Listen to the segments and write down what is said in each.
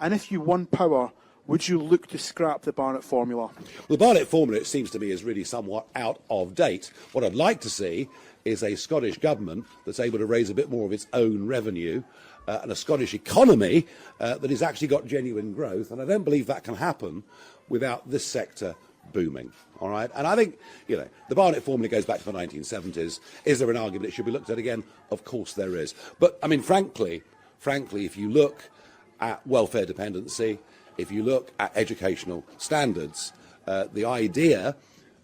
And if you won power, would you look to scrap the Barnett Formula? Well, the Barnett Formula, it seems to me, is really somewhat out of date. What I'd like to see is a Scottish government that's able to raise a bit more of its own revenue and a Scottish economy that has actually got genuine growth. And I don't believe that can happen without this sector booming. All right. And I think, the Barnett Formula goes back to the 1970s. Is there an argument it should be looked at again? Of course there is. But, I mean, frankly, if you look at welfare dependency, if you look at educational standards, the idea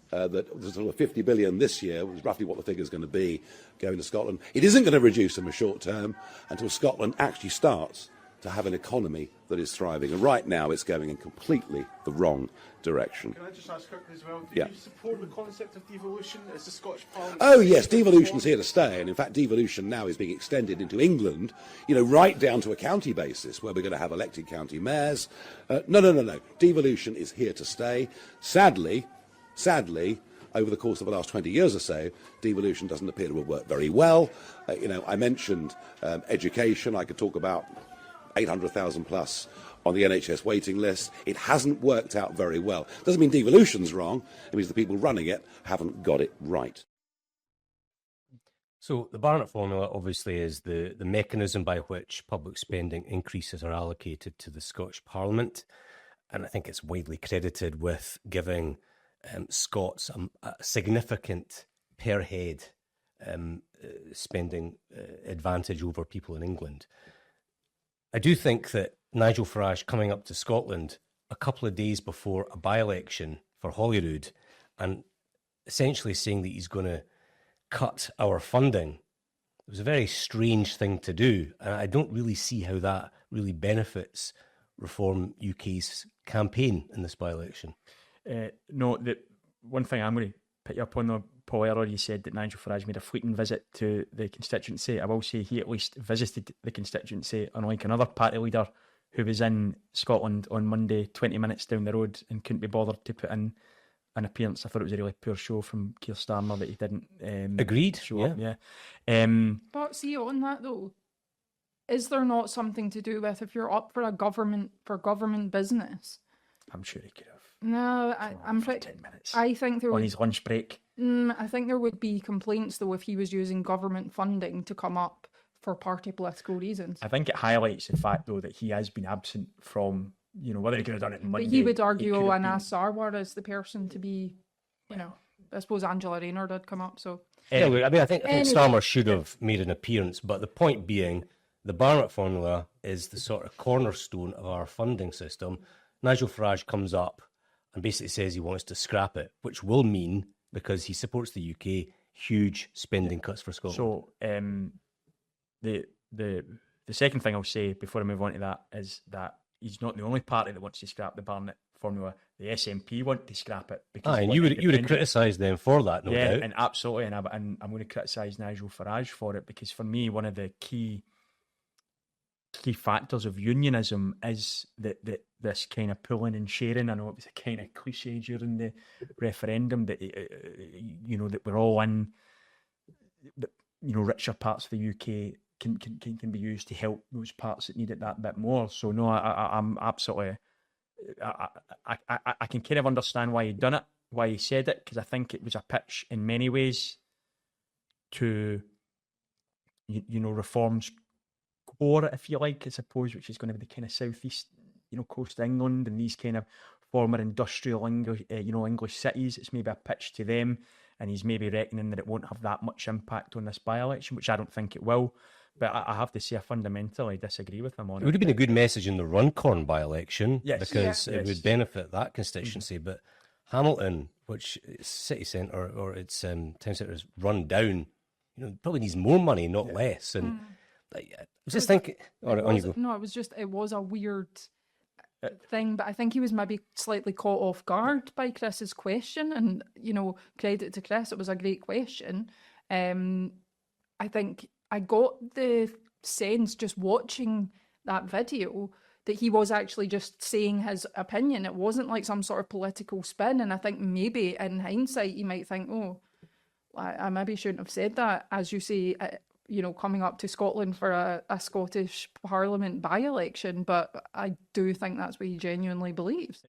that there's sort of 50 billion this year was roughly what the figure is going to be going to Scotland. It isn't going to reduce in the short term until Scotland actually starts to have an economy that is thriving. And right now it's going in completely the wrong direction. Can I just ask quickly as well, do Yeah. you support the concept of devolution as the Scottish Parliament? Oh yes, devolution's here to stay, and in fact devolution now is being extended into England, right down to a county basis where we're going to have elected county mayors. No. Devolution is here to stay. Sadly, over the course of the last 20 years or so, devolution doesn't appear to have worked very well. I mentioned education. I could talk about 800,000 plus on the NHS waiting list. It hasn't worked out very well. Doesn't mean devolution's wrong. It means the people running it haven't got it right. So the Barnett Formula obviously is the mechanism by which public spending increases are allocated to the Scottish Parliament. And I think it's widely credited with giving Scots a significant per head spending advantage over people in England. I do think that Nigel Farage coming up to Scotland a couple of days before a by-election for Holyrood and essentially saying that he's going to cut our funding, it was a very strange thing to do. And I don't really see how that really benefits Reform UK's campaign in this by-election. No, the one thing I'm going to pick you up on, though, Paul, earlier you said that Nigel Farage made a fleeting visit to the constituency. I will say he at least visited the constituency, unlike another party leader who was in Scotland on Monday, 20 minutes down the road, and couldn't be bothered to put in an appearance. I thought it was a really poor show from Keir Starmer that he didn't Agreed. show up. Yeah. But see, on that though, is there not something to do with if you're up for government business? I'm sure he could have. No, I'm for pretty. 10 minutes I think there on would. his lunch break. I think there would be complaints though if he was using government funding to come up for party political reasons. I think it highlights the fact though that he has been absent from, whether he could have done it on Monday. But he would argue, could have Anna been. Sarwar is the person to be, I suppose Angela Rayner did come up, so. Yeah, I think Anyway. Starmer should have made an appearance, but the point being, the Barnett Formula is the sort of cornerstone of our funding system. Nigel Farage comes up and basically says he wants to scrap it, which will mean, because he supports the UK, huge spending cuts for Scotland. So the second thing I'll say before I move on to that is that he's not the only party that wants to scrap the Barnett Formula. The SNP want to scrap it because and you would have criticised them for that, no doubt. And absolutely, and I'm going to criticise Nigel Farage for it, because for me one of the key factors of unionism is that this kind of pulling and sharing. I know it was a kind of cliche during the referendum that that we're all in. Richer parts of the UK can be used to help those parts that need it that bit more. So no, I'm absolutely. I can kind of understand why he done it, why he said it, because I think it was a pitch in many ways to reforms core, if you like, I suppose, which is going to be the kind of southeast, coast of England and these kind of former industrial English cities. It's maybe a pitch to them, and he's maybe reckoning that it won't have that much impact on this by-election, which I don't think it will. But I have to say, I fundamentally disagree with him on it. It would have been a good message in the Runcorn by-election, Yes. because Yeah. it would benefit that constituency. Mm-hmm. But Hamilton, which is city centre or its town centre, is run down, probably needs more money, not less. And I was just thinking, on you go. No, it was a weird thing, but I think he was maybe slightly caught off guard by Chris's question, and credit to Chris, it was a great question. I think I got the sense just watching that video that he was actually just saying his opinion. It wasn't like some sort of political spin, and I think maybe in hindsight you might think, oh, I maybe shouldn't have said that. As you say, coming up to Scotland for a Scottish Parliament by-election, but I do think that's what he genuinely believes.